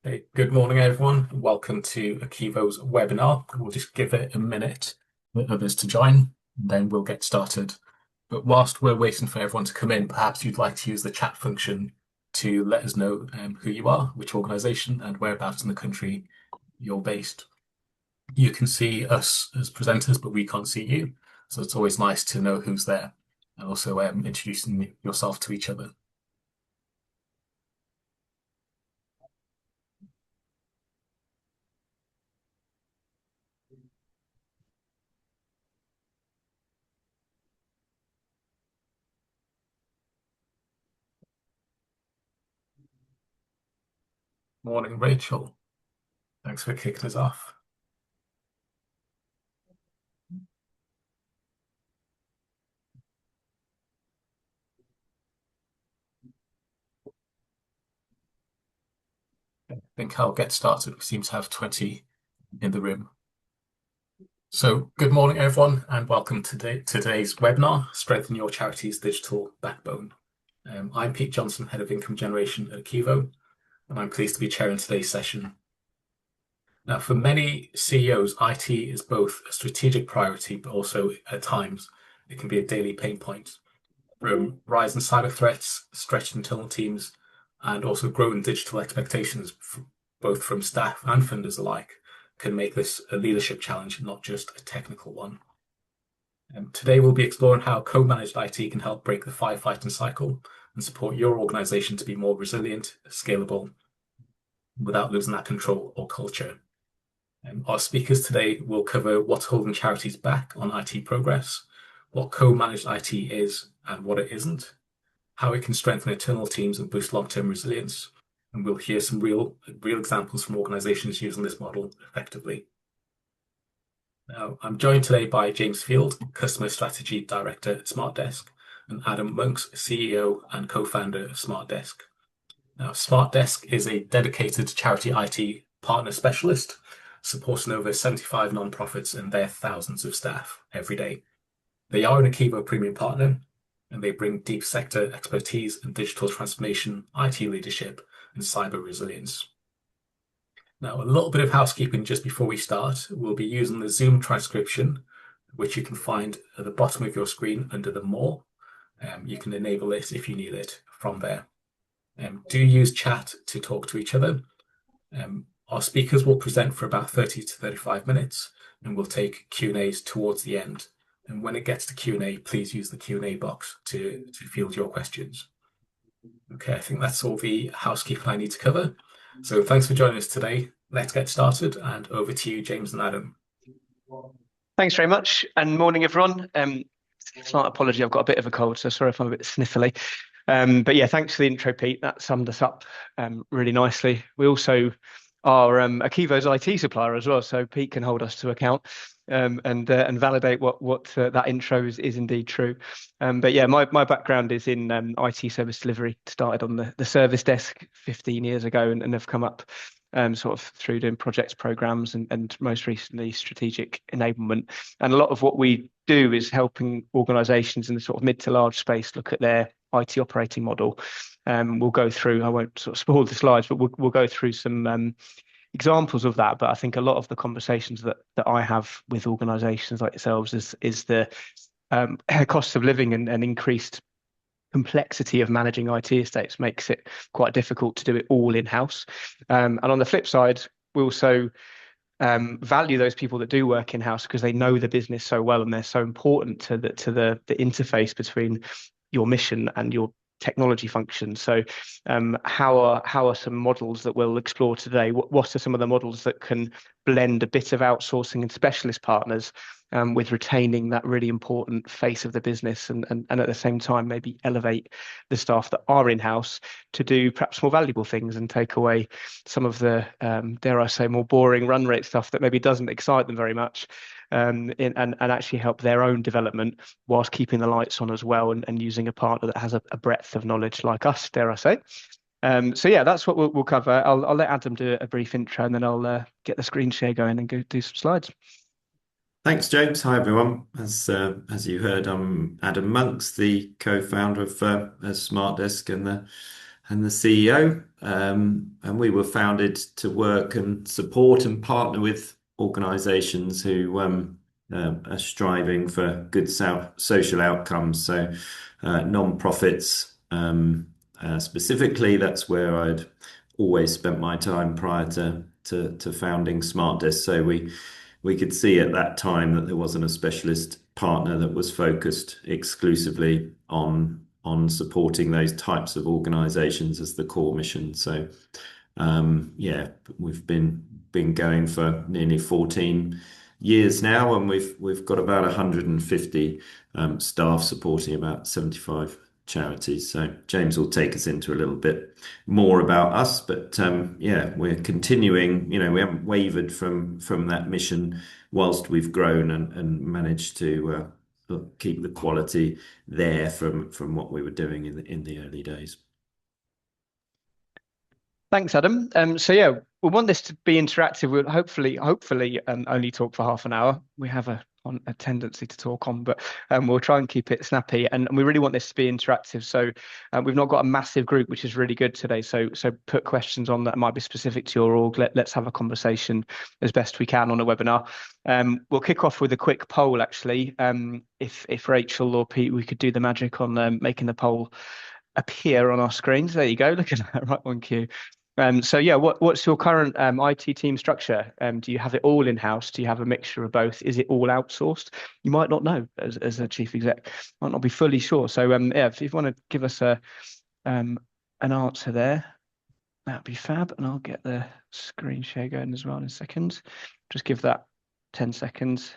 Hey, good morning, everyone. Welcome to ACEVO's webinar. We'll just give it a minute for others to join, and then we'll get started. But whilst we're waiting for everyone to come in, perhaps you'd like to use the chat function to let us know who you are, which organisation, and whereabouts in the country you're based. You can see us as presenters, but we can't see you. So it's always nice to know who's there and also introducing yourself to each other. Morning, Rachel. Thanks for kicking us off. I think I'll get started. We seem to have 20 in the room. So, good morning, everyone, and welcome to today's webinar, Strengthen Your Charity's Digital Backbone. I'm Pete Johnson, Head of Income Generation at ACEVO, and I'm pleased to be chairing today's session. Now, for many CEOs, IT is both a strategic priority, but also at times it can be a daily pain point. From rising cyber threats, stretched internal teams, and also growing digital expectations, both from staff and funders alike, can make this a leadership challenge, not just a technical one. Today, we'll be exploring how co-managed IT can help break the firefighting cycle and support your organization to be more resilient, scalable, without losing that control or culture. Our speakers today will cover what's holding charities back on IT progress, what co-managed IT is and what it isn't, how it can strengthen internal teams and boost long-term resilience, and we'll hear some real examples from organizations using this model effectively. Now, I'm joined today by James Field, Customer Strategy Director at Smartdesc, and Adam Monks, CEO and co-founder of Smartdesc. Now, Smartdesc is a dedicated charity IT partner specialist, supporting over 75 nonprofits and their thousands of staff every day. They are an ACEVO premium partner, and they bring deep sector expertise in digital transformation, IT leadership, and cyber resilience. Now, a little bit of housekeeping just before we start. We'll be using the Zoom transcription, which you can find at the bottom of your screen under the More. You can enable it if you need it from there. Do use chat to talk to each other. Our speakers will present for about 30 to 35 minutes, and we'll take Q&As towards the end. And when it gets to Q&A, please use the Q&A box to field your questions. Okay, I think that's all the housekeeping I need to cover. So thanks for joining us today. Let's get started, and over to you, James and Adam. Thanks very much, and morning, everyone. Slight apology, I've got a bit of a cold, so sorry if I'm a bit sniffly. But yeah, thanks for the intro, Pete. That summed us up really nicely. We also are ACEVO's IT supplier as well, so Pete can hold us to account and validate what that intro is indeed true. But yeah, my background is in IT service delivery. Started on the service desk 15 years ago and have come up sort of through doing projects, programs, and most recently strategic enablement. And a lot of what we do is helping organisations in the sort of mid to large space look at their IT operating model. We'll go through, I won't sort of spoil the slides, but we'll go through some examples of that. But I think a lot of the conversations that I have with organisations like yourselves is the cost of living and increased complexity of managing IT estates makes it quite difficult to do it all in-house. And on the flip side, we also value those people that do work in-house because they know the business so well and they're so important to the interface between your mission and your technology function. So how are some models that we'll explore today? What are some of the models that can blend a bit of outsourcing and specialist partners with retaining that really important face of the business and at the same time maybe elevate the staff that are in-house to do perhaps more valuable things and take away some of the, dare I say, more boring run rate stuff that maybe doesn't excite them very much and actually help their own development whilst keeping the lights on as well and using a partner that has a breadth of knowledge like us, dare I say. So yeah, that's what we'll cover. I'll let Adam do a brief intro and then I'll get the screen share going and go do some slides. Thanks, James. Hi, everyone. As you heard, I'm Adam Monks, the co-founder of Smartdesc and the and the CEO. And we were founded to work and support and partner with organisations who are striving for good social outcomes. So non-profits specifically, that's where I'd always spent my time prior to founding Smartdesc. So we could see at that time that there wasn't a specialist partner that was focused exclusively on supporting those types of organizations as the core mission. So yeah, we've been going for nearly 14 years now, and we've got about 150 staff supporting about 75 charities. So James will take us into a little bit more about us, but yeah, we're continuing. We haven't wavered from that mission whilst we've grown and managed to keep the quality there from what we were doing in the early days. Thanks, Adam. So yeah, we want this to be interactive. We'll hopefully only talk for half an hour. We have a tendency to talk on, but we'll try and keep it snappy. And we really want this to be interactive. So we've not got a massive group, which is really good today. So put questions on that might be specific to your org. Let's have a conversation as best we can on a webinar. We'll kick off with a quick poll, actually. If Rachel or Pete, we could do the magic on making the poll appear on our screens. There you go. Look at that, right on cue. So yeah, what's your current IT team structure? Do you have it all in-house? Do you have a mixture of both? Is it all outsourced? You might not know as a chief exec, might not be fully sure. So yeah, if you want to give us an answer there, that'd be fab. And I'll get the screen share going as well in a second. Just give that 10 seconds.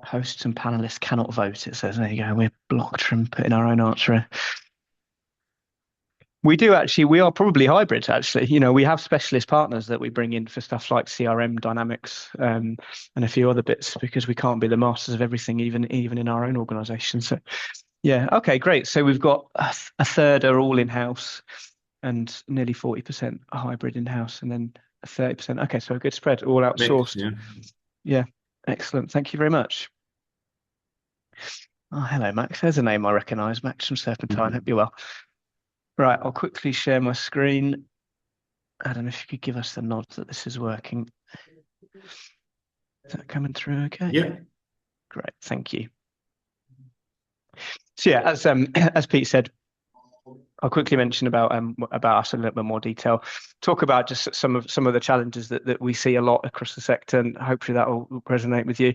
Hosts and panelists cannot vote, it says. There you go. We're blocked from putting our own answer in. We do actually, we are probably hybrids actually. We have specialist partners that we bring in for stuff like CRM dynamics and a few other bits because we can't be the masters of everything, even in our own organization. So yeah, okay, great. So we've got a third are all in-house and nearly 40% are hybrid in-house and then 30%. Okay, so a good spread, all outsourced. Yeah, excellent. Thank you very much. Oh, hello, Max. There's a name I recognize, Max from Serpentine. Hope you're well. Right, I'll quickly share my screen. Adam, if you could give us the nod that this is working. Is that coming through okay? Yeah. Great, thank you. So yeah, as Pete said, I'll quickly mention about us in a little bit more detail. Talk about just some of the challenges that we see a lot across the sector, and hopefully that will resonate with you.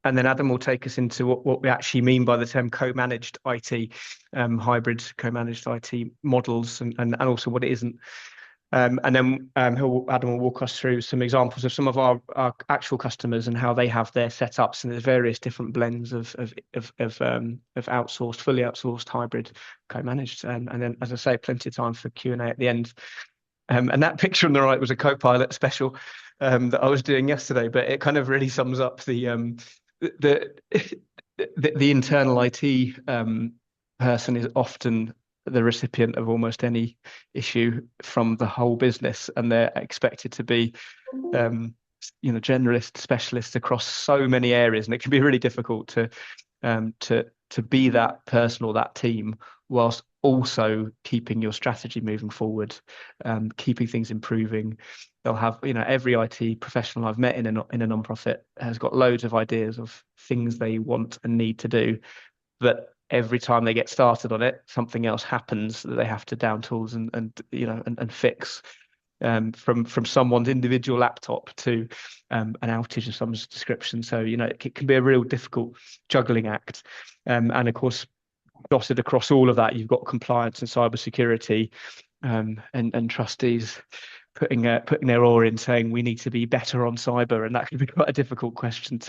And then Adam will take us into what we actually mean by the term co-managed IT, hybrid co-managed IT models, and also what it isn't. And then Adam will walk us through some examples of some of our actual customers and how they have their setups, and there's various different blends of outsourced, fully outsourced, hybrid, co-managed. And then, as I say, plenty of time for Q&A at the end. And that picture on the right was a Copilot special that I was doing yesterday, but it kind of really sums up the internal IT person is often the recipient of almost any issue from the whole business, and they're expected to be generalist specialists across so many areas, and it can be really difficult to be that person or that team whilst also keeping your strategy moving forward, keeping things improving. They'll have, every IT professional I've met in a non-profit has got loads of ideas of things they want and need to do, but every time they get started on it, something else happens that they have to down tools and fix. From someone's individual laptop to an outage of some description. So, it can be a real difficult juggling act. And of course, dotted across all of that, you've got compliance and cybersecurity and trustees putting their oar in, saying we need to be better on cyber, and that can be quite a difficult question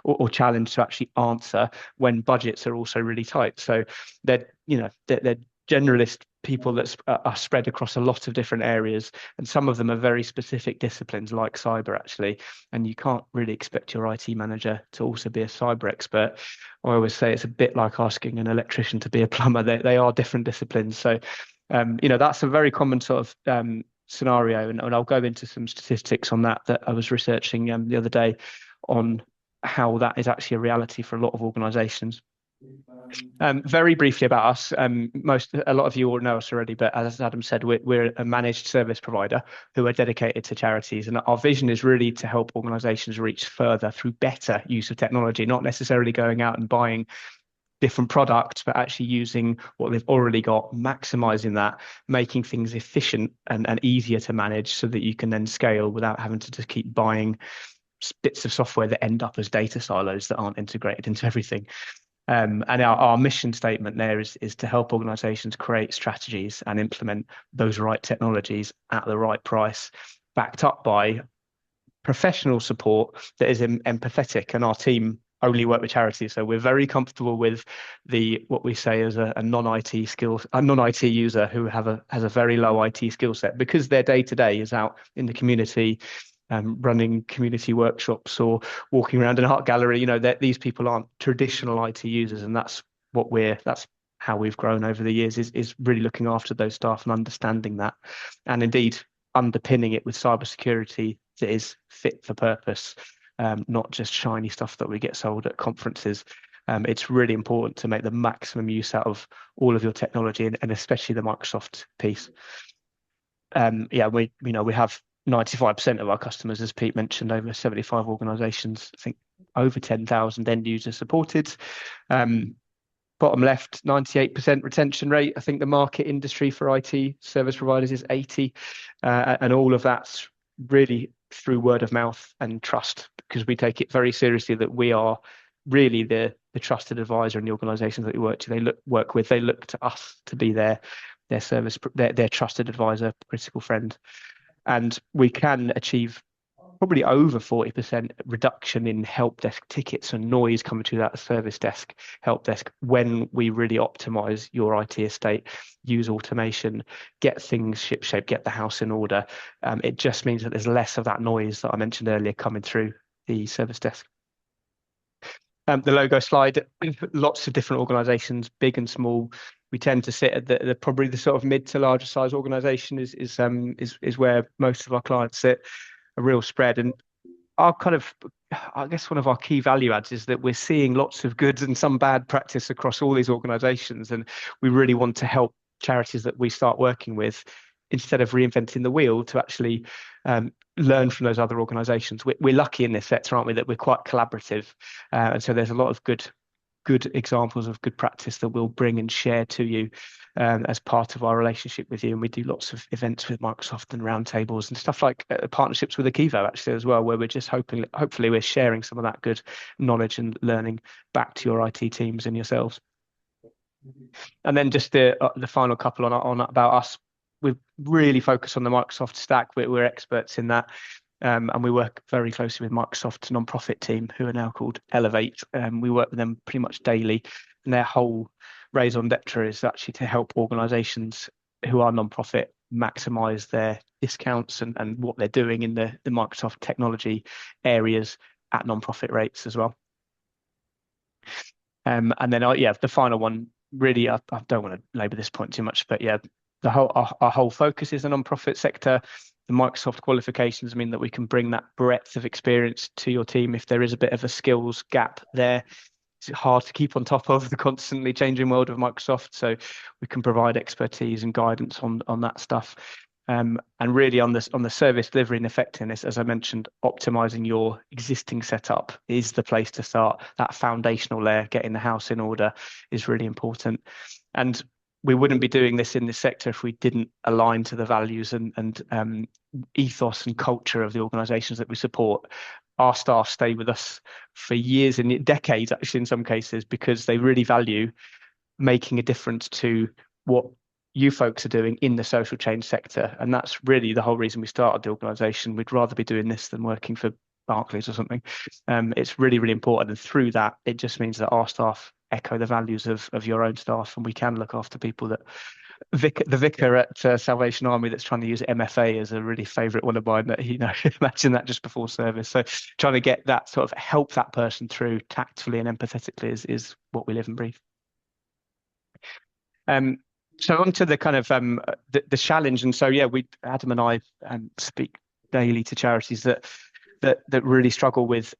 or challenge to actually answer when budgets are also really tight. So they're generalist people that are spread across a lot of different areas, and some of them are very specific disciplines like cyber actually, and you can't really expect your IT manager to also be a cyber expert. I always say it's a bit like asking an electrician to be a plumber. They are different disciplines. So that's a very common sort of scenario, and I'll go into some statistics on that I was researching the other day on how that is actually a reality for a lot of organizations. Very briefly about us. A lot of you all know us already, but as Adam said, we're a managed service provider who are dedicated to charities, and our vision is really to help organisations reach further through better use of technology, not necessarily going out and buying different products, but actually using what they've already got, maximizing that, making things efficient and easier to manage so that you can then scale without having to just keep buying bits of software that end up as data silos that aren't integrated into everything. And our mission statement there is to help organizations create strategies and implement those right technologies at the right price, backed up by professional support that is empathetic. And our team only work with charities, so we're very comfortable with what we say as a non-IT user who has a very low IT skill set, because their day-to-day is out in the community, running community workshops or walking around an art gallery. You know, these people aren't traditional IT users, and that's how we've grown over the years, is really looking after those staff and understanding that, and indeed underpinning it with cybersecurity that is fit for purpose, not just shiny stuff that we get sold at conferences. It's really important to make the maximum use out of all of your technology, and especially the Microsoft piece. We have 95% of our customers, as Pete mentioned, over 75 organizations, I think over 10,000 end users supported. Bottom left, 98% retention rate. I think the market industry for IT service providers is 80, and all of that's really through word of mouth and trust, because we take it very seriously that we are really the trusted advisor in the organizations that we work with. They look to us to be their trusted advisor, critical friend. And we can achieve probably over 40% reduction in help desk tickets and noise coming to that service desk, help desk, when we really optimize your IT estate, use automation, get things shipshape, get the house in order. It just means that there's less of that noise that I mentioned earlier coming through the service desk. The logo slide, lots of different organizations, big and small. We tend to sit at probably the sort of mid to larger size organization is where most of our clients sit, a real spread. And I guess one of our key value adds is that we're seeing lots of good and some bad practice across all these organizations. And we really want to help charities that we start working with, instead of reinventing the wheel, to actually learn from those other organizations. We're lucky in this sector, aren't we, that we're quite collaborative. And so there's a lot of good examples of good practice that we'll bring and share to you as part of our relationship with you. And we do lots of events with Microsoft and roundtables and stuff like partnerships with ACEVO actually as well, where we're just hopefully we're sharing some of that good knowledge and learning back to your IT teams and yourselves. And then just the final couple on about us. We really focus on the Microsoft stack. We're experts in that. And we work very closely with Microsoft's non-profit team, who are now called Elevate. We work with them pretty much daily. And their whole raison d'etre is actually to help organizations who are non-profit maximize their discounts and what they're doing in the Microsoft technology areas at non-profit rates as well. And then, the final one, really, I don't want to labour this point too much, but yeah, our whole focus is the non-profit sector. The Microsoft qualifications mean that we can bring that breadth of experience to your team if there is a bit of a skills gap there. It's hard to keep on top of the constantly changing world of Microsoft, so we can provide expertise and guidance on that stuff. And really on the service delivery and effectiveness, as I mentioned, optimizing your existing setup is the place to start. That foundational layer, getting the house in order, is really important. And we wouldn't be doing this in this sector if we didn't align to the values and ethos and culture of the organizations that we support. Our staff stay with us for years and decades, actually, in some cases, because they really value making a difference to what you folks are doing in the social change sector. And that's really the whole reason we started the organization. We'd rather be doing this than working for Barclays or something. It's really, really important. And through that, it just means that our staff echo the values of your own staff, and we can look after people that the vicar at Salvation Army that's trying to use MFA is a really favourite one of mine. That imagine that just before service. So trying to get that sort of help that person through tactfully and empathetically is what we live and breathe. So onto the kind of the challenge, and so Adam and I speak daily to charities that really struggle with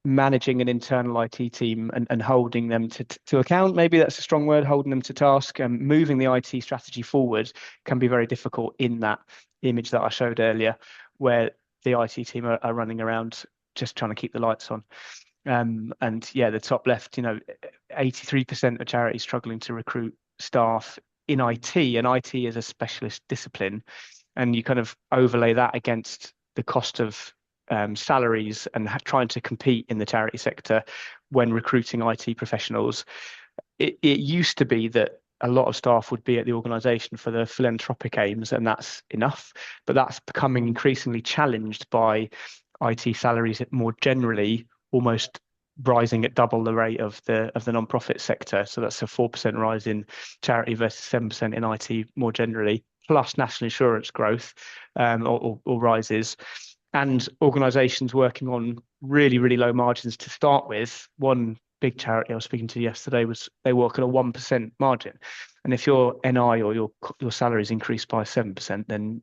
managing an internal IT team and holding them to account, maybe that's a strong word, holding them to task, and moving the IT strategy forward can be very difficult in that image that I showed earlier, where the IT team are running around just trying to keep the lights on. And yeah, the top left, 83% of charities struggling to recruit staff in IT, and IT is a specialist discipline. And you kind of overlay that against the cost of salaries and trying to compete in the charity sector when recruiting IT professionals. It used to be that a lot of staff would be at the organisation for the philanthropic aims, and that's enough. But that's becoming increasingly challenged by IT salaries more generally, almost rising at double the rate of the non-profit sector. So that's a 4% rise in charity versus 7% in IT more generally, plus national insurance growth or rises. And organisations working on really, really low margins to start with. One big charity I was speaking to yesterday they work at a 1% margin, and if your NI or your salary is increased by 7%, then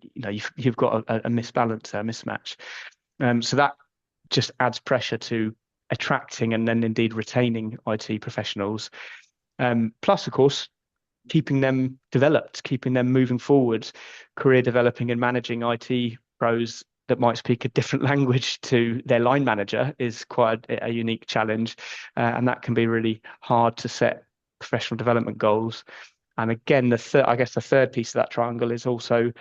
you've got a misbalance, a mismatch. So that just adds pressure to attracting and then indeed retaining IT professionals. Plus, of course, keeping them developed, keeping them moving forward, career developing and managing IT pros that might speak a different language to their line manager is quite a unique challenge. And that can be really hard to set professional development goals. And again, the third piece of that triangle is also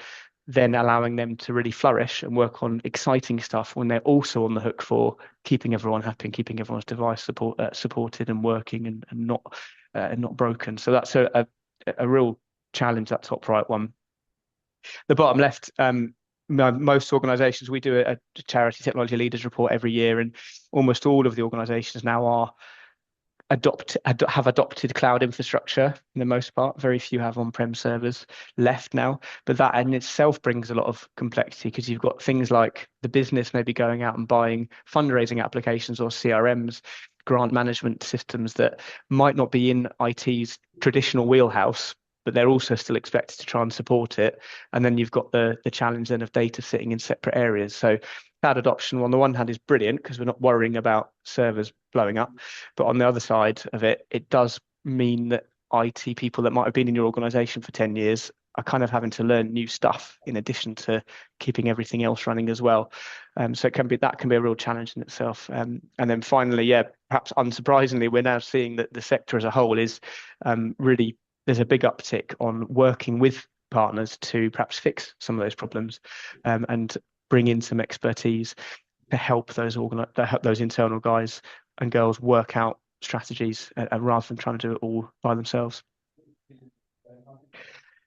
then allowing them to really flourish and work on exciting stuff when they're also on the hook for keeping everyone happy and keeping everyone's device supported and working and not broken. So that's a real challenge, that top right one. The bottom left, most organisations, we do a charity technology leaders report every year, and almost all of the organisations now have adopted cloud infrastructure for the most part. Very few have on-prem servers left now, but that in itself brings a lot of complexity, because you've got things like the business maybe going out and buying fundraising applications or CRMs, grant management systems that might not be in IT's traditional wheelhouse, but they're also still expected to try and support it. And then you've got the challenge then of data sitting in separate areas. So cloud adoption on the one hand is brilliant because we're not worrying about servers blowing up, but on the other side of it, it does mean that IT people that might have been in your organization for 10 years are kind of having to learn new stuff in addition to keeping everything else running as well. So that can be a real challenge in itself. And then finally, perhaps unsurprisingly, we're now seeing that the sector as a whole is really, there's a big uptick on working with partners to perhaps fix some of those problems and bring in some expertise to help those internal guys and girls work out strategies rather than trying to do it all by themselves.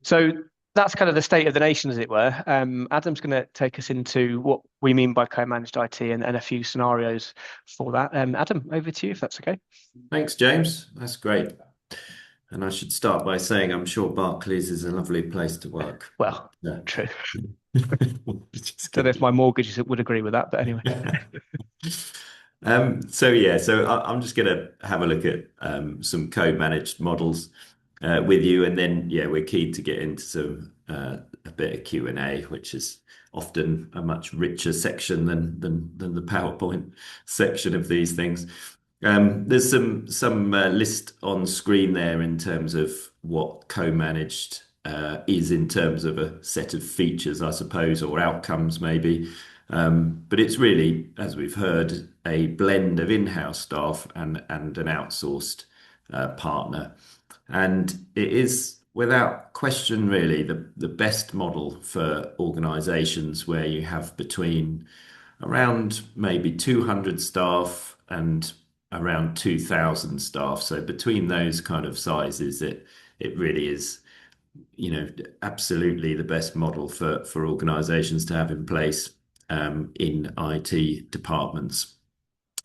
So that's kind of the state of the nation, as it were. Adam's going to take us into what we mean by co-managed IT and a few scenarios for that. Adam, over to you, if that's okay. Thanks, James. That's great. And I should start by saying I'm sure Barclays is a lovely place to work. Well, true. Don't know if my mortgage would agree with that, but anyway. So I'm just going to have a look at some co-managed models with you, and then we're keen to get into some a bit of Q&A, which is often a much richer section than the PowerPoint section of these things. There's some list on screen there in terms of what co-managed is in terms of a set of features, I suppose, or outcomes maybe. But it's really, as we've heard, a blend of in-house staff and an outsourced partner. And it is, without question, really the best model for organisations where you have between around maybe 200 staff and around 2,000 staff. So between those kind of sizes, it really is, absolutely the best model for organisations to have in place in IT departments.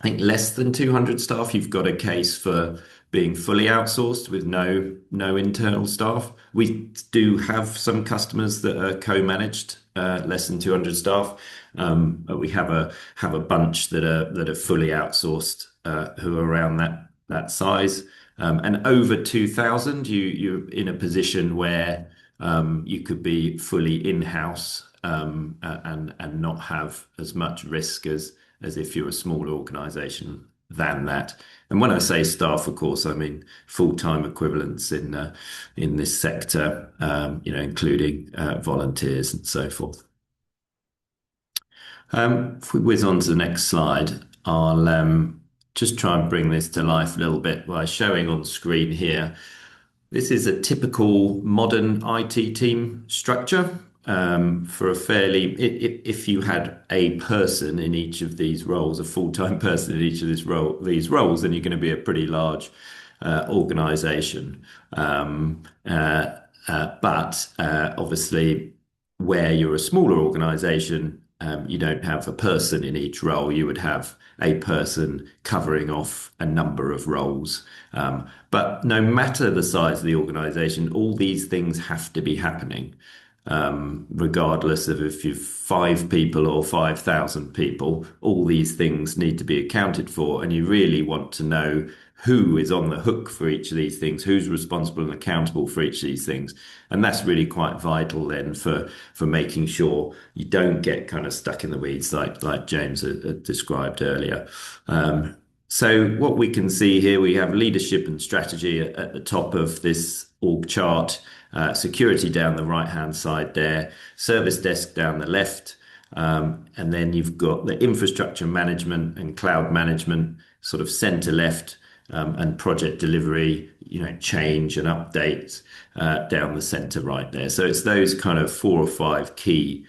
I think less than 200 staff, you've got a case for being fully outsourced with no internal staff. We do have some customers that are co-managed, less than 200 staff, but we have a bunch that are fully outsourced, who are around that size. And over 2,000, you're in a position where you could be fully in-house and not have as much risk as if you're a smaller organisation than that. And when I say staff, of course, I mean full-time equivalents in this sector, including volunteers and so forth. If we whiz on to the next slide, I'll just try and bring this to life a little bit by showing on screen here. This is a typical modern IT team structure for a fairly, if you had a person in each of these roles, a full-time person in each of these roles, then you're going to be a pretty large organization. But obviously, where you're a smaller organization, you don't have a person in each role. You would have a person covering off a number of roles. But no matter the size of the organization, all these things have to be happening, regardless of if you've 5 people or 5,000 people. All these things need to be accounted for, and you really want to know who is on the hook for each of these things, who's responsible and accountable for each of these things. And that's really quite vital then for making sure you don't get kind of stuck in the weeds like James had described earlier. So what we can see here, we have leadership and strategy at the top of this org chart, security down the right-hand side there, service desk down the left, and then you've got the infrastructure management and cloud management sort of center left, and project delivery, change and updates down the center right there. So it's those kind of 4 or 5 key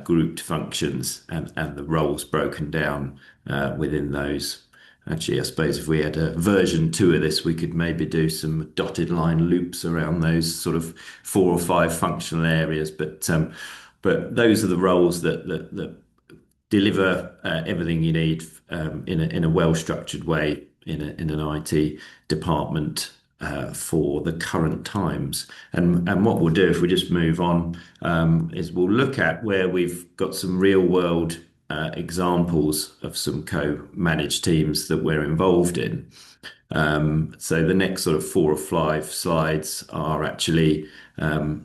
grouped functions and the roles broken down within those. Actually, I suppose if we had a version 2 of this, we could maybe do some dotted line loops around those sort of 4 or 5 functional areas. But those are the roles that deliver everything you need in a well-structured way in an IT department for the current times. And what we'll do if we just move on is we'll look at where we've got some real world examples of some co-managed teams that we're involved in. So the next sort of 4 or 5 slides are actually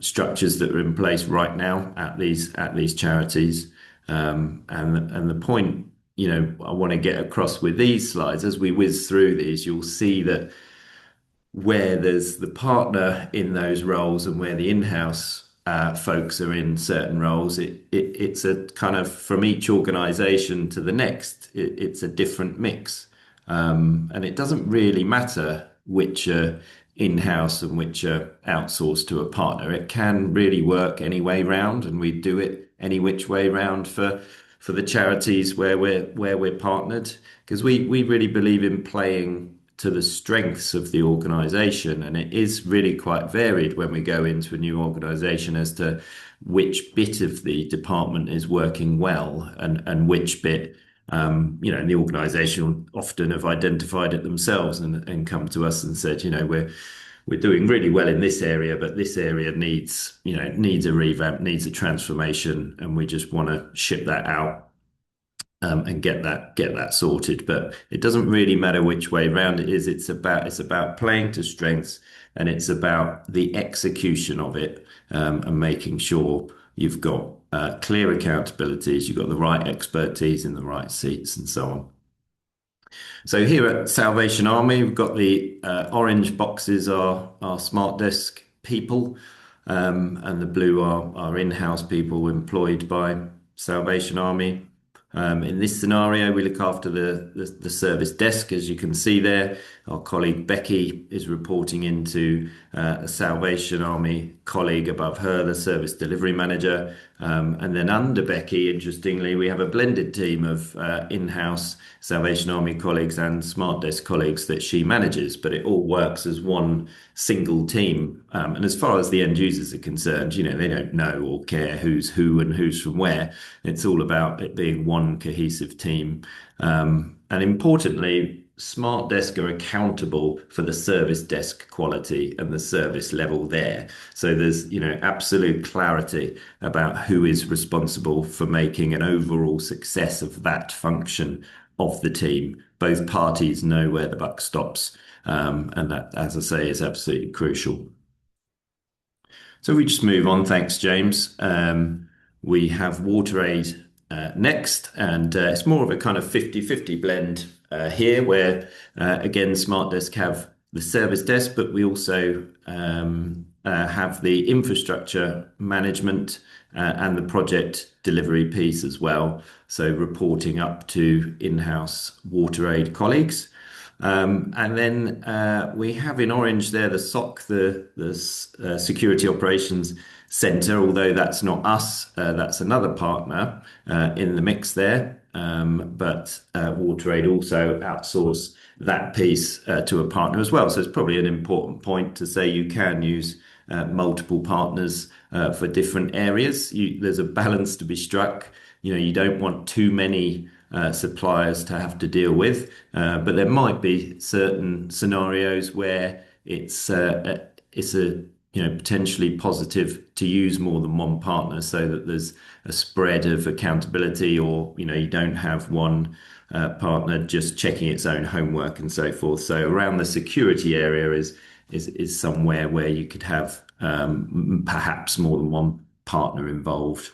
structures that are in place right now at these charities. And the point I want to get across with these slides, as we whiz through these, you'll see that where there's the partner in those roles and where the in-house folks are in certain roles, it's a kind of from each organization to the next, it's a different mix. And it doesn't really matter which are in-house and which are outsourced to a partner. It can really work any way round, and we do it any which way round for the charities where we're partnered, because we really believe in playing to the strengths of the organization, and it is really quite varied when we go into a new organization as to which bit of the department is working well and which bit the organization often have identified it themselves and come to us and said, we're doing really well in this area, but this area needs a revamp, needs a transformation, and we just want to ship that out and get that sorted. But it doesn't really matter which way round it is. It's about playing to strengths, and it's about the execution of it, and making sure you've got clear accountabilities, you've got the right expertise in the right seats, and so on. So here at Salvation Army, we've got the orange boxes are Smartdesc people, and the blue are our in-house people employed by Salvation Army. In this scenario, we look after the service desk, as you can see there. Our colleague Becky is reporting into a Salvation Army colleague above her, the service delivery manager. And then under Becky, interestingly, we have a blended team of in-house Salvation Army colleagues and Smartdesc colleagues that she manages, but it all works as one single team. And as far as the end users are concerned, they don't know or care who's who and who's from where. It's all about it being one cohesive team. And importantly, Smartdesc are accountable for the service desk quality and the service level there. So there's, absolute clarity about who is responsible for making an overall success of that function of the team. Both parties know where the buck stops. And that, as I say, is absolutely crucial. So we just move on. Thanks, James. We have WaterAid next, and it's more of a kind of 50-50 blend here, where again, Smartdesc have the service desk, but we also have the infrastructure management and the project delivery piece as well. So reporting up to in-house WaterAid colleagues. And then we have in orange there the SOC, the Security Operations Centre, although that's not us, that's another partner in the mix there. But WaterAid also outsource that piece to a partner as well. So it's probably an important point to say you can use multiple partners for different areas. There's a balance to be struck. You don't want too many suppliers to have to deal with, but there might be certain scenarios where it's a potentially positive to use more than one partner, so that there's a spread of accountability, or you don't have one partner just checking its own homework and so forth. So around the security area is somewhere where you could have perhaps more than one partner involved.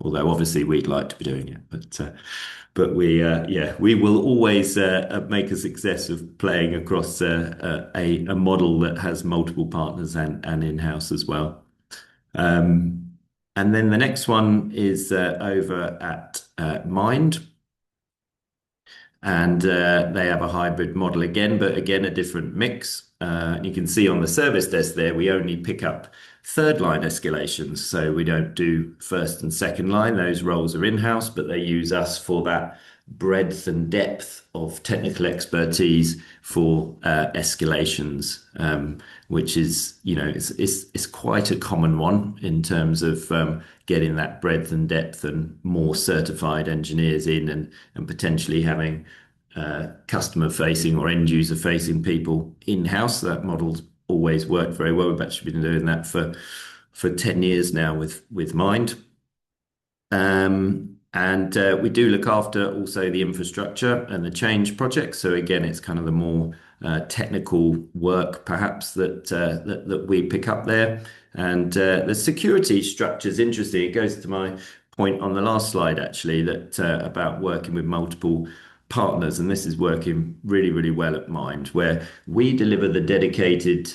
Although obviously we'd like to be doing it, but we will always make a success of playing across a model that has multiple partners and in-house as well. And then the next one is over at Mind. And they have a hybrid model again, but again, a different mix. You can see on the service desk there, we only pick up third line escalations. So we don't do first and second line. Those roles are in-house, but they use us for that breadth and depth of technical expertise for escalations, which is, it's quite a common one in terms of getting that breadth and depth and more certified engineers in, and potentially having customer facing or end user facing people in-house. That model's always worked very well. We've actually been doing that for 10 years now with Mind. And we do look after also the infrastructure and the change projects. So again, it's kind of the more technical work perhaps that we pick up there. And the security structure is interesting. It goes to my point on the last slide, actually, that about working with multiple partners. And this is working really, really well at Mind, where we deliver the dedicated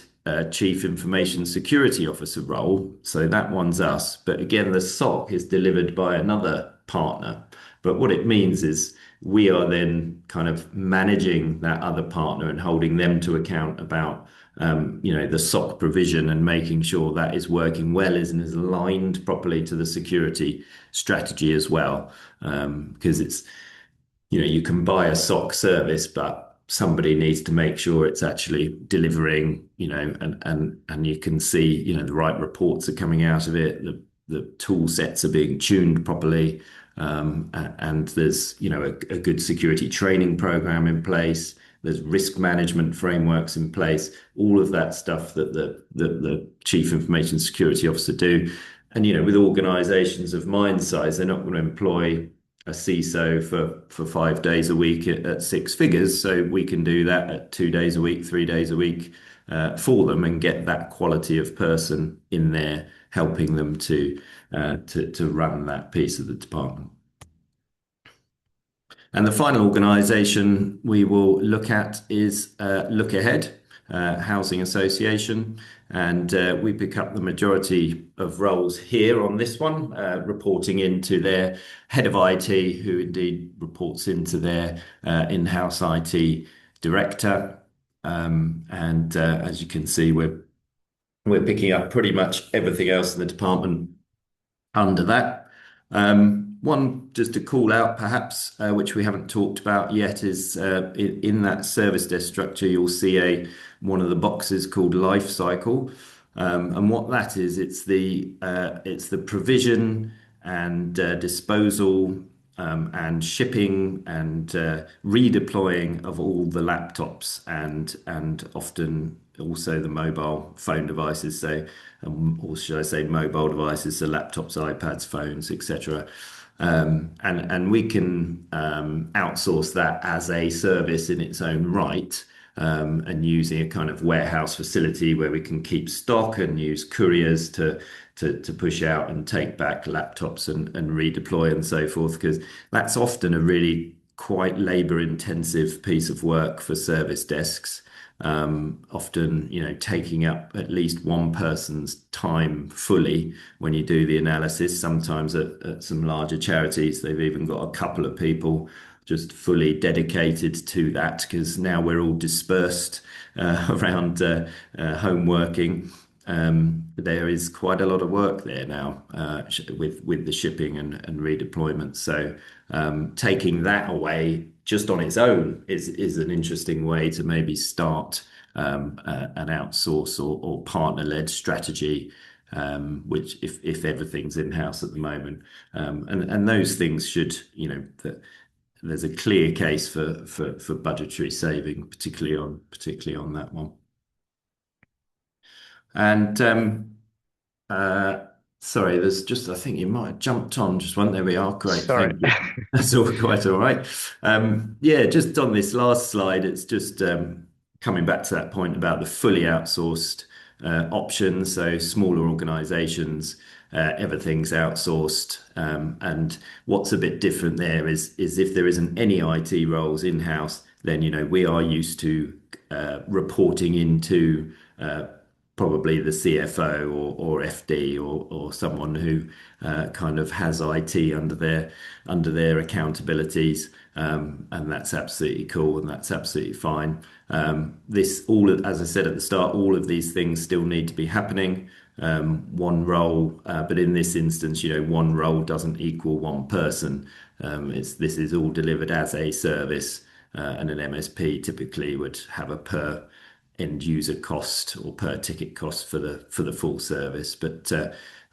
Chief Information Security Officer role. So that one's us. But again, the SOC is delivered by another partner. But what it means is we are then kind of managing that other partner and holding them to account about the SOC provision and making sure that is working well, and is aligned properly to the security strategy as well. Because it's, you can buy a SOC service, but somebody needs to make sure it's actually delivering, and you can see, the right reports are coming out of it, the tool sets are being tuned properly, and there's, a good security training program in place. There's risk management frameworks in place, all of that stuff that the Chief Information Security Officer do. And, with organizations of Mind size, they're not going to employ a CISO for 5 days a week at six figures. So we can do that at 2 days a week, 3 days a week for them, and get that quality of person in there, helping them to run that piece of the department. And the final organisation we will look at is Look Ahead, Housing Association. And we pick up the majority of roles here on this one, reporting into their head of IT, who indeed reports into their in-house IT director. And as you can see, we're picking up pretty much everything else in the department under that. One just to call out, perhaps, which we haven't talked about yet, is in that service desk structure, you'll see one of the boxes called life cycle. And what that is, it's the provision and disposal and shipping and redeploying of all the laptops and often also the mobile phone devices. So, or should I say mobile devices, so laptops, iPads, phones, etc. And we can outsource that as a service in its own right, and using a kind of warehouse facility where we can keep stock and use couriers to push out and take back laptops and redeploy and so forth, because that's often a really quite labor intensive piece of work for service desks. Often, taking up at least one person's time fully when you do the analysis. Sometimes at some larger charities, they've even got a couple of people just fully dedicated to that, because now we're all dispersed around home working. There is quite a lot of work there now with the shipping and redeployment. So taking that away just on its own is an interesting way to maybe start an outsource or partner-led strategy, which if everything's in-house at the moment, and those things should, there's a clear case for budgetary saving, particularly on that one. And sorry, there's just, I think you might have jumped on just one. There we are. Great, Sorry. thank you. That's all quite all right. Yeah, just on this last slide, it's just coming back to that point about the fully outsourced options. So smaller organizations, everything's outsourced. And what's a bit different there is if there isn't any IT roles in-house, then, we are used to reporting into probably the CFO or FD or someone who kind of has IT under their accountabilities, and that's absolutely cool and that's absolutely fine. As I said at the start, all of these things still need to be happening. One role, but in this instance, one role doesn't equal one person. This is all delivered as a service, and an MSP typically would have a per end user cost or per ticket cost for the full service. But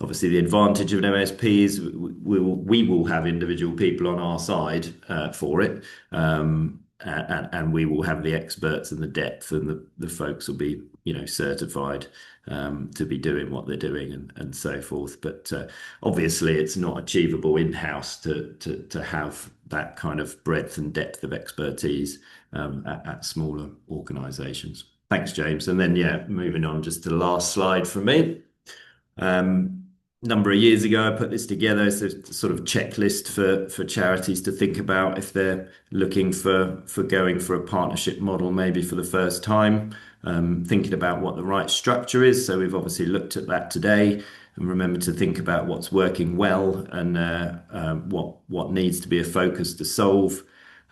obviously, the advantage of an MSP is we will have individual people on our side for it, and we will have the experts and the depth, and the folks will be certified to be doing what they're doing and so forth. But obviously, it's not achievable in-house to have that kind of breadth and depth of expertise at smaller organizations. Thanks, James. And then, yeah, moving on just to the last slide for me. Number of years ago, I put this together as a sort of checklist for charities to think about if they're looking for going for a partnership model, maybe for the first time, thinking about what the right structure is. So we've obviously looked at that today, and remember to think about what's working well and what needs to be a focus to solve.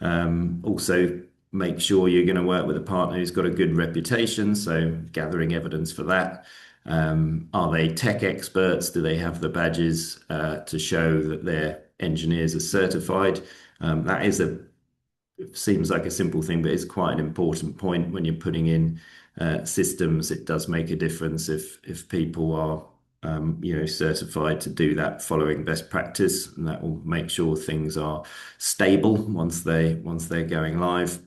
Also, make sure you're going to work with a partner who's got a good reputation, so gathering evidence for that. Are they tech experts? Do they have the badges to show that their engineers are certified? It seems like a simple thing, but it's quite an important point when you're putting in systems. It does make a difference if people are certified to do that following best practice, and that will make sure things are stable once they're going live.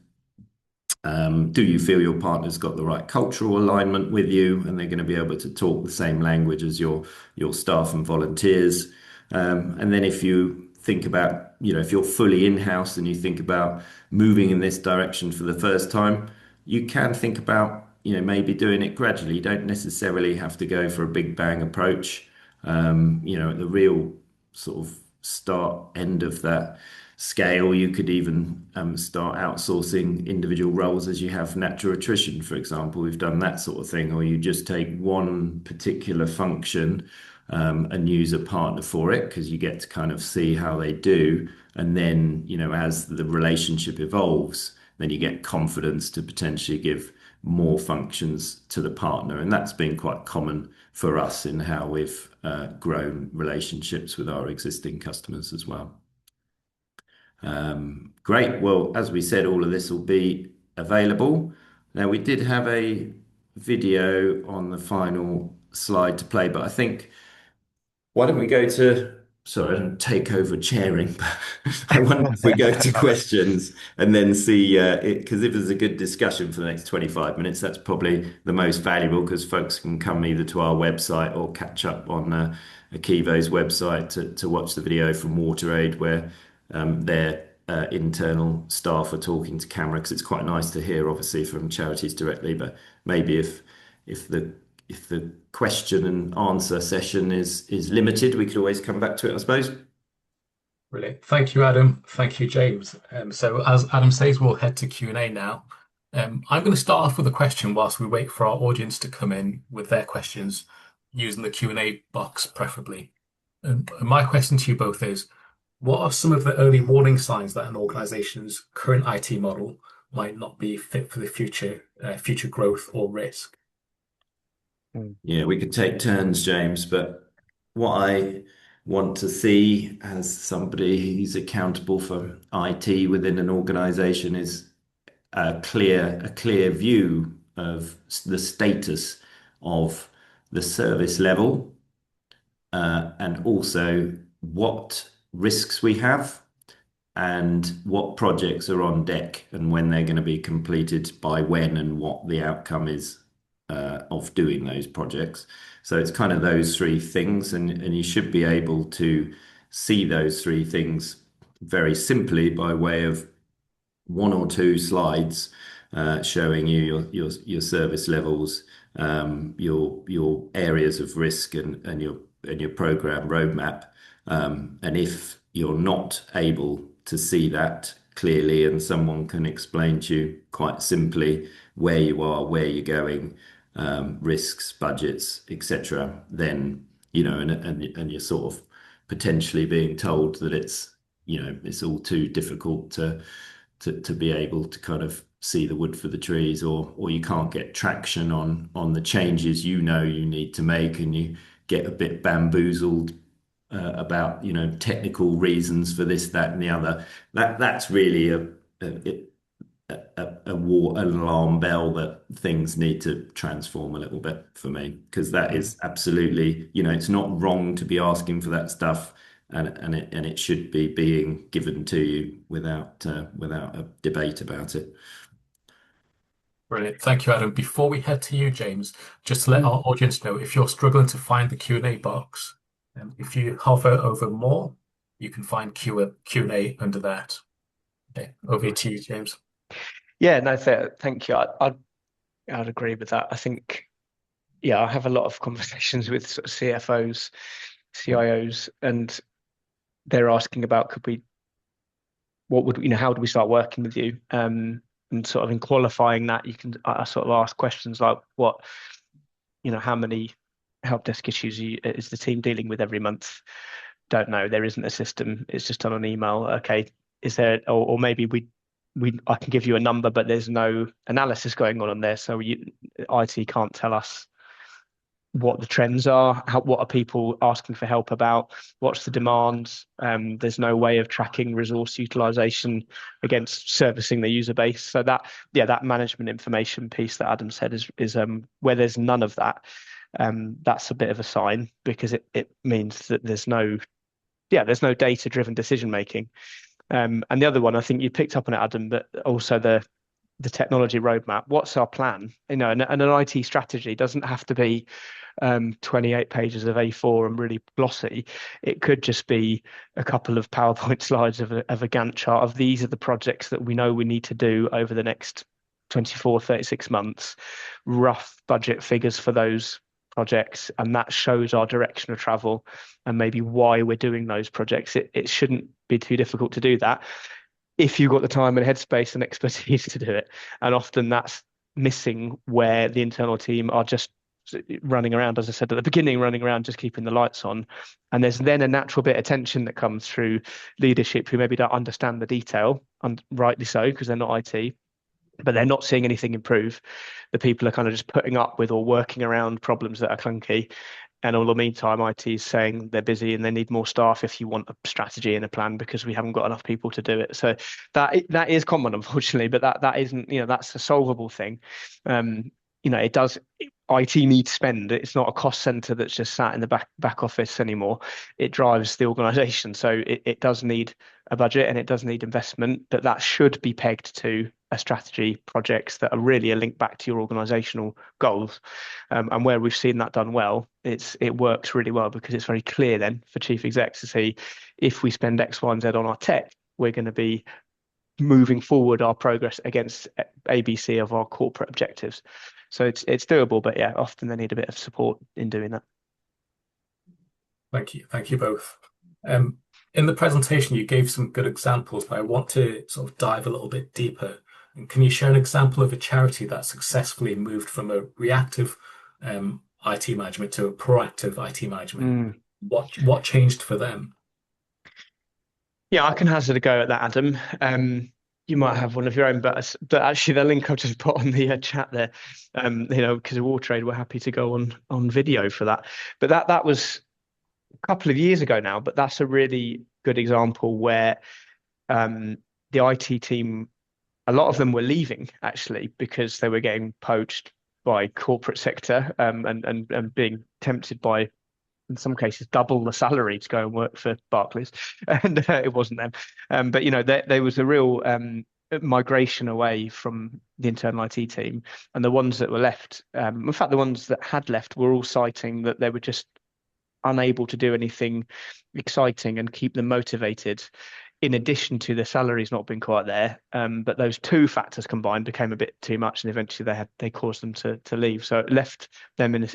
Do you feel your partner's got the right cultural alignment with you, and they're going to be able to talk the same language as your staff and volunteers? And then if you think about, if you're fully in-house and you think about moving in this direction for the first time, you can think about, maybe doing it gradually. You don't necessarily have to go for a big bang approach. At the real sort of end of that scale, you could even start outsourcing individual roles as you have natural attrition, for example. We've done that sort of thing, or you just take one particular function and use a partner for it, because you get to kind of see how they do. And then, as the relationship evolves, then you get confidence to potentially give more functions to the partner. And that's been quite common for us in how we've grown relationships with our existing customers as well. Great. Well, as we said, all of this will be available. Now, we did have a video on the final slide to play, but I think, why don't we go to, sorry, I don't take over chairing, but I wonder if we go to questions and then see because if there's a good discussion for the next 25 minutes, that's probably the most valuable, because folks can come either to our website or catch up on ACEVO's website to watch the video from WaterAid, where their internal staff are talking to camera, because it's quite nice to hear, obviously, from charities directly. But maybe if the question and answer session is limited, we could always come back to it, I suppose. Brilliant. Thank you, Adam. Thank you, James. So as Adam says, we'll head to Q&A now. I'm going to start off with a question whilst we wait for our audience to come in with their questions using the Q&A box preferably. My question to you both is, what are some of the early warning signs that an organization's current IT model might not be fit for the future growth or risk? Yeah, we could take turns, James, but what I want to see as somebody who's accountable for IT within an organization is a clear view of the status of the service level, and also what risks we have and what projects are on deck and when they're going to be completed by when and what the outcome is of doing those projects. So it's kind of those three things, and you should be able to see those three things very simply by way of one or two slides showing you your service levels, your areas of risk, and your program roadmap. And if you're not able to see that clearly, and someone can explain to you quite simply where you are, where you're going, risks, budgets, etc., then and you're sort of potentially being told that it's all too difficult to be able to kind of see the wood for the trees, or you can't get traction on the changes you need to make, and you get a bit bamboozled about technical reasons for this, that, and the other. That's really an alarm bell that things need to transform a little bit for me, because that is absolutely, it's not wrong to be asking for that stuff, and it should be being given to you without a debate about it. Brilliant. Thank you, Adam. Before we head to you, James, just to let our audience know, if you're struggling to find the Q&A box, if you hover over more, you can find Q&A under that. Okay, over to you, James. Yeah, no, thank you. I'd agree with that. I think, yeah, I have a lot of conversations with sort of CFOs, CIOs, and they're asking about how do we start working with you? And sort of in qualifying that, you can sort of ask questions like, how many help desk issues is the team dealing with every month? Don't know. There isn't a system. It's just on an email. Okay, is there, or maybe I can give you a number, but there's no analysis going on there, so IT can't tell us what the trends are, what are people asking for help about, what's the demand. There's no way of tracking resource utilization against servicing the user base. So that management information piece that Adam said is where there's none of that. That's a bit of a sign, because it means that there's no data-driven decision making. And the other one, I think you picked up on it, Adam, but also the technology roadmap. What's our plan? And an IT strategy doesn't have to be 28 pages of A4 and really glossy. It could just be a couple of PowerPoint slides of a Gantt chart of these are the projects that we know we need to do over the next 24, 36 months, rough budget figures for those projects, and that shows our direction of travel and maybe why we're doing those projects. It shouldn't be too difficult to do that if you've got the time and headspace and expertise to do it. And often that's missing, where the internal team are just running around, as I said at the beginning, running around just keeping the lights on. And there's then a natural bit of tension that comes through leadership who maybe don't understand the detail, and rightly so, because they're not IT, but they're not seeing anything improve. The people are kind of just putting up with or working around problems that are clunky. And all the meantime, IT is saying they're busy and they need more staff if you want a strategy and a plan, because we haven't got enough people to do it. So that is common, unfortunately, but that isn't, that's a solvable thing. It does. IT needs spend. It's not a cost center that's just sat in the back office anymore. It drives the organization. So it does need a budget and it does need investment, but that should be pegged to a strategy, projects that are really a link back to your organizational goals. And where we've seen that done well, it works really well, because it's very clear then for chief execs to see, if we spend X, Y, and Z on our tech, we're going to be moving forward our progress against ABC of our corporate objectives. So it's doable, but yeah, often they need a bit of support in doing that. Thank you both. in the presentation, you gave some good examples, but I want to sort of dive a little bit deeper. And can you share an example of a charity that successfully moved from a reactive IT management to a proactive IT management? Mm. What changed for them? Yeah, I can hazard a go at that, Adam. You might have one of your own, but actually the link I've just put on the chat there, because of War Trade, we're happy to go on video for that. But that was a couple of years ago now. But that's a really good example where the IT team, a lot of them were leaving actually because they were getting poached by corporate sector, and being tempted by, in some cases, double the salary to go and work for Barclays, and it wasn't them. But there was a real migration away from the internal IT team, and the ones that were left, in fact, the ones that had left were all citing that they were just unable to do anything exciting and keep them motivated. In addition to the salaries not being quite there, but those two factors combined became a bit too much, and eventually they caused them to leave. So it left them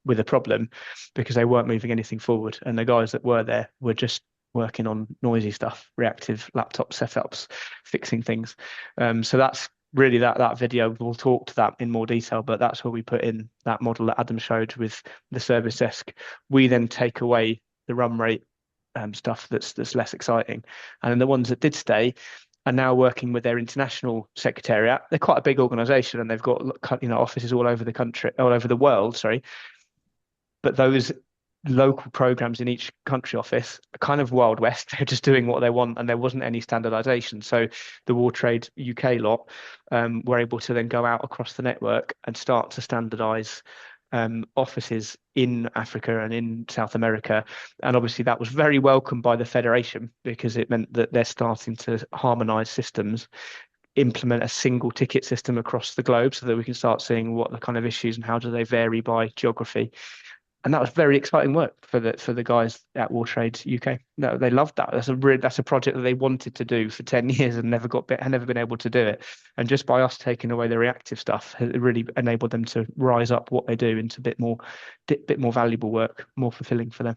with a problem because they weren't moving anything forward, and the guys that were there were just working on noisy stuff, reactive laptop setups, fixing things. So that's really that video. We'll talk to that in more detail, but that's where we put in that model that Adam showed with the service desk. We then take away the run rate stuff that's less exciting, and then the ones that did stay are now working with their international secretariat. They're quite a big organization, and they've got offices all over the country, all over the world, sorry. But those local programs in each country office are kind of Wild West. They're just doing what they want, and there wasn't any standardization. So the War Trade UK lot were able to then go out across the network and start to standardize offices in Africa and in South America. And obviously that was very welcomed by the Federation, because it meant that they're starting to harmonize systems, implement a single ticket system across the globe, so that we can start seeing what the kind of issues and how do they vary by geography. And that was very exciting work for the guys at War Trade UK. No, they loved that. That's a project that they wanted to do for 10 years and never been able to do it. And just by us taking away the reactive stuff, it really enabled them to rise up what they do into bit more valuable work, more fulfilling for them.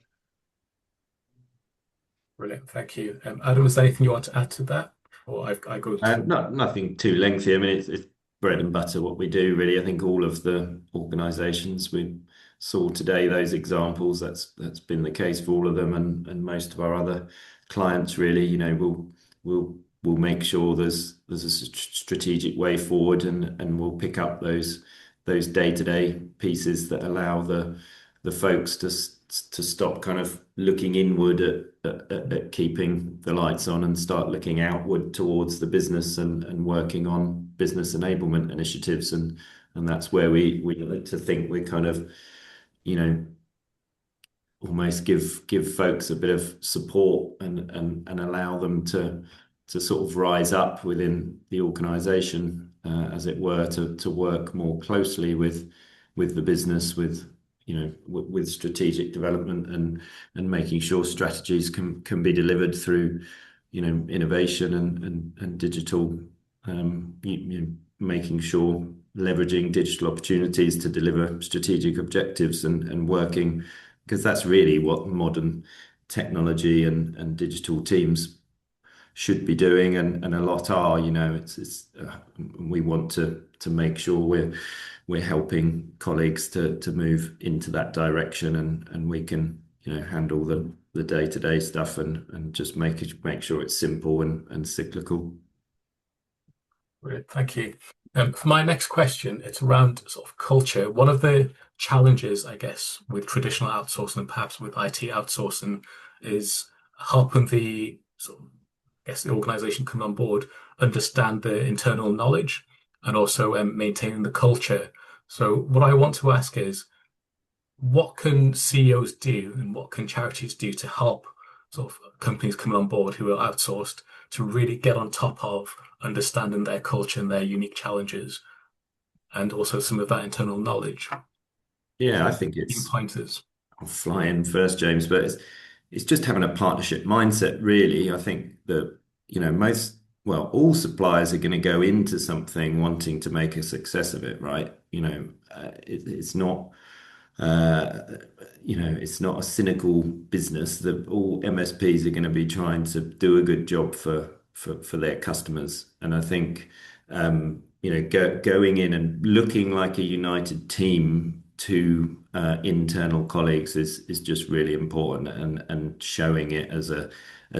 Brilliant, thank you. Adam, is there anything you want to add to that? Or I go to... Nothing too lengthy. I mean, it's bread and butter what we do, really. I think all of the organisations we saw today, those examples, that's been the case for all of them, and most of our other clients, really. We'll make sure there's a strategic way forward, and we'll pick up those day-to-day pieces that allow the folks to stop kind of looking inward at keeping the lights on and start looking outward towards the business and working on business enablement initiatives, and that's where we like to think we're kind of almost give folks a bit of support and allow them to sort of rise up within the organization, as it were, to work more closely with the business, with strategic development, and making sure strategies can be delivered through innovation and digital, making sure leveraging digital opportunities to deliver strategic objectives, and working, because that's really what modern technology and digital teams should be doing, and a lot are. We want to make sure we're helping colleagues to move into that direction, and we can handle the day-to-day stuff, and just make sure it's simple and cyclical. Brilliant, thank you. For my next question, it's around sort of culture. One of the challenges, I guess, with traditional outsourcing and perhaps with IT outsourcing is helping the organization come on board, understand the internal knowledge, and also maintaining the culture. So what I want to ask is, what can CEOs do and what can charities do to help sort of companies coming on board who are outsourced to really get on top of understanding their culture and their unique challenges, and also some of that internal knowledge? Yeah, I think it's pointers. I'll fly in first, James, but it's just having a partnership mindset, really. I think that all suppliers are going to go into something wanting to make a success of it, right? It's not. it's not a cynical business, that all MSPs are going to be trying to do a good job for their customers. And I think, going in and looking like a united team to internal colleagues is just really important, and showing it as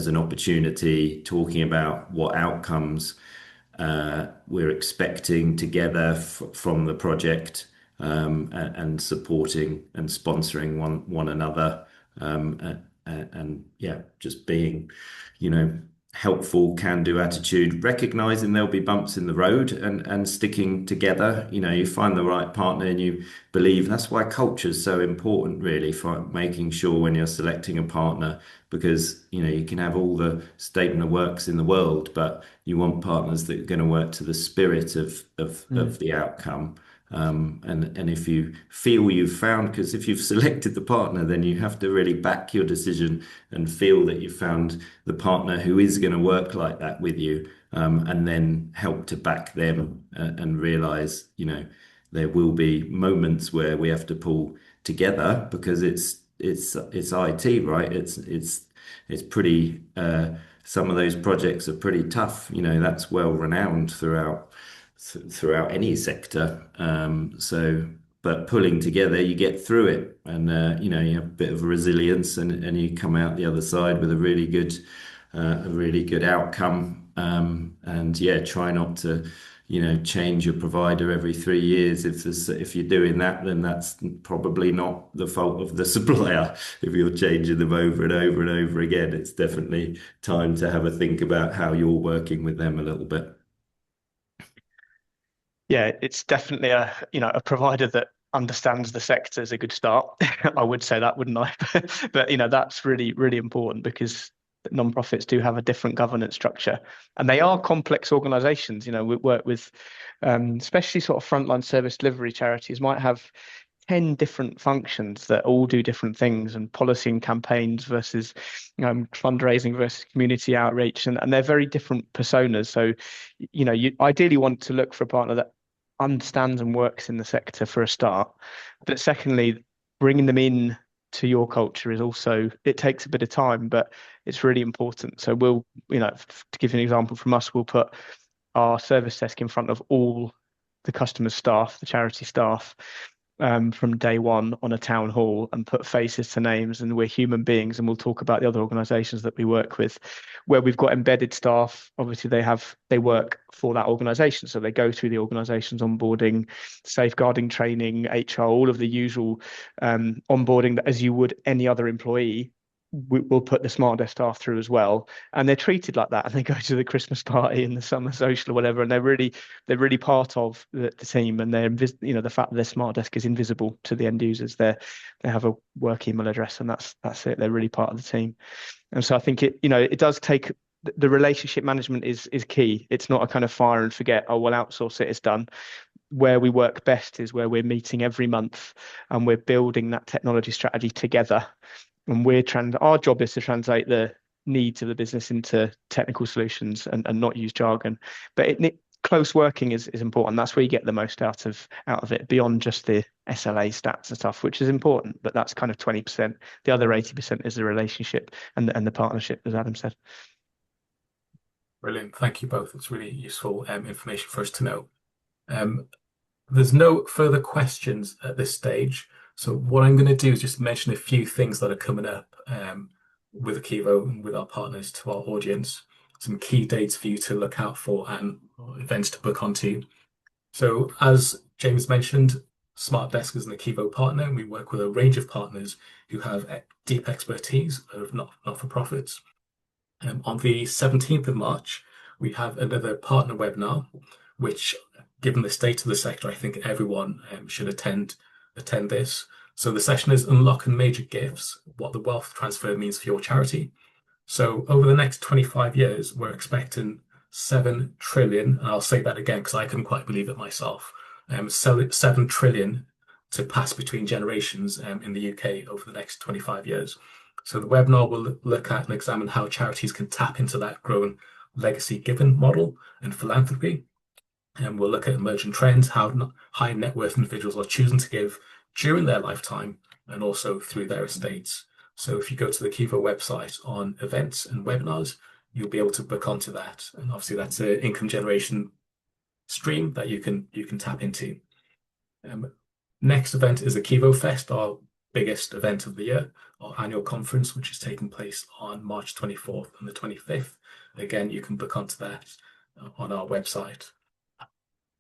an opportunity, talking about what outcomes we're expecting together from the project, and supporting and sponsoring one another, and yeah, just being, helpful, can-do attitude, recognizing there'll be bumps in the road, and sticking together. You find the right partner and you believe. That's why culture is so important, really, for making sure when you're selecting a partner, because you can have all the statement of works in the world, but you want partners that are going to work to the spirit of the outcome. And if you feel you've found, because if you've selected the partner, then you have to really back your decision and feel that you've found the partner who is going to work like that with you, and then help to back them, and realize, there will be moments where we have to pull together, because it's IT, right? It's pretty. Some of those projects are pretty tough. That's well renowned throughout any sector. But pulling together, you get through it, and you have a bit of resilience, and you come out the other side with a really good outcome. And yeah, try not to, change your provider every 3 years. If you're doing that, then that's probably not the fault of the supplier. If you're changing them over and over and over again, it's definitely time to have a think about how you're working with them a little bit. Yeah, it's definitely a provider that understands the sector is a good start. I would say that, wouldn't I? But that's really, really important, because non-profits do have a different governance structure, and they are complex organizations. We work with especially sort of frontline service delivery charities might have 10 different functions that all do different things, and policy and campaigns versus fundraising versus community outreach, and they're very different personas. So you ideally want to look for a partner that understands and works in the sector for a start, but secondly, bringing them in to your culture is also, it takes a bit of time, but it's really important. So we'll, to give you an example from us, we'll put our service desk in front of all the customer staff, the charity staff, from day one on a town hall, and put faces to names, and we're human beings, and we'll talk about the other organizations that we work with, where we've got embedded staff. Obviously they work for that organization, so they go through the organization's onboarding, safeguarding training, HR, all of the usual onboarding that as you would any other employee. We'll put the Smartdesc staff through as well, and they're treated like that, and they go to the Christmas party and the summer social or whatever, and they're really part of the team, and they're the fact that their Smartdesc is invisible to the end users. They have a work email address, and that's it. They're really part of the team, and so I think it does take, the relationship management is key. It's not a kind of fire and forget, oh, we'll outsource it, it's done. Where we work best is where we're meeting every month, and we're building that technology strategy together. And our job is to translate the needs of the business into technical solutions, and not use jargon. But close working is important. That's where you get the most out of it, beyond just the SLA stats and stuff, which is important. But that's kind of 20%. The other 80% is the relationship and the partnership, as Adam said. Brilliant. Thank you both. It's really useful information for us to know. There's no further questions at this stage. So what I'm going to do is just mention a few things that are coming up with ACEVO and with our partners to our audience. Some key dates for you to look out for and events to book onto. So as James mentioned, Smartdesc is an ACEVO partner, and we work with a range of partners who have deep expertise of not-for-profits. On the 17th of March, we have another partner webinar, which, given the state of the sector, I think everyone should attend this. So the session is Unlocking Major Gifts, what the wealth transfer means for your charity. So over the next 25 years, we're expecting 7 trillion, and I'll say that again because I couldn't quite believe it myself, 7 trillion to pass between generations in the UK over the next 25 years. So the webinar will look at and examine how charities can tap into that growing legacy giving model and philanthropy. And we'll look at emerging trends, how high net worth individuals are choosing to give, during their lifetime and also through their estates. So if you go to the ACEVO website on events and webinars, you'll be able to book onto that. And obviously that's an income generation stream that you can tap into. Next event is ACEVO Fest, our biggest event of the year, our annual conference, which is taking place on March 24th and the 25th. Again, you can book onto that on our website.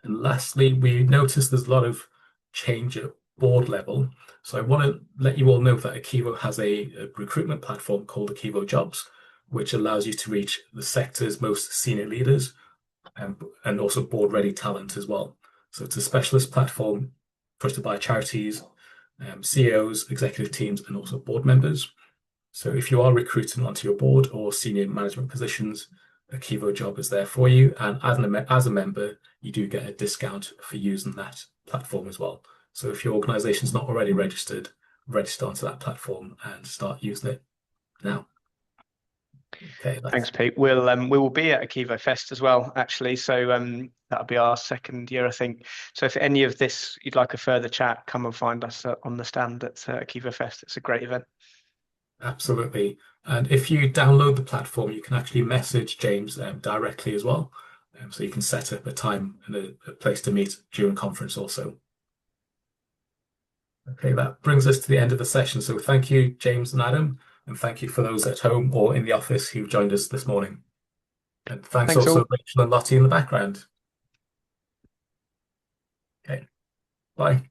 And lastly, we noticed there's a lot of change at board level. So I want to let you all know that ACEVO has a recruitment platform called ACEVO Jobs, which allows you to reach the sector's most senior leaders and also board-ready talent as well. So it's a specialist platform trusted by charities, CEOs, executive teams, and also board members. So if you are recruiting onto your board or senior management positions, ACEVO Job is there for you. And as a member, you do get a discount for using that platform as well. So if your organization is not already registered, register onto that platform and start using it now. Okay, Thanks, Pete. We will be at ACEVO Fest as well, actually. So that'll be our second year, I think. So if any of this you'd like a further chat, come and find us on the stand at ACEVO Fest. It's a great event. Absolutely. And if you download the platform, you can actually message James directly as well. So you can set up a time and a place to meet during conference also. Okay, that brings us to the end of the session. So thank you, James and Adam. And thank you for those at home or in the office who've joined us this morning. And thanks also, Rachel and Lottie in the background. Okay, bye.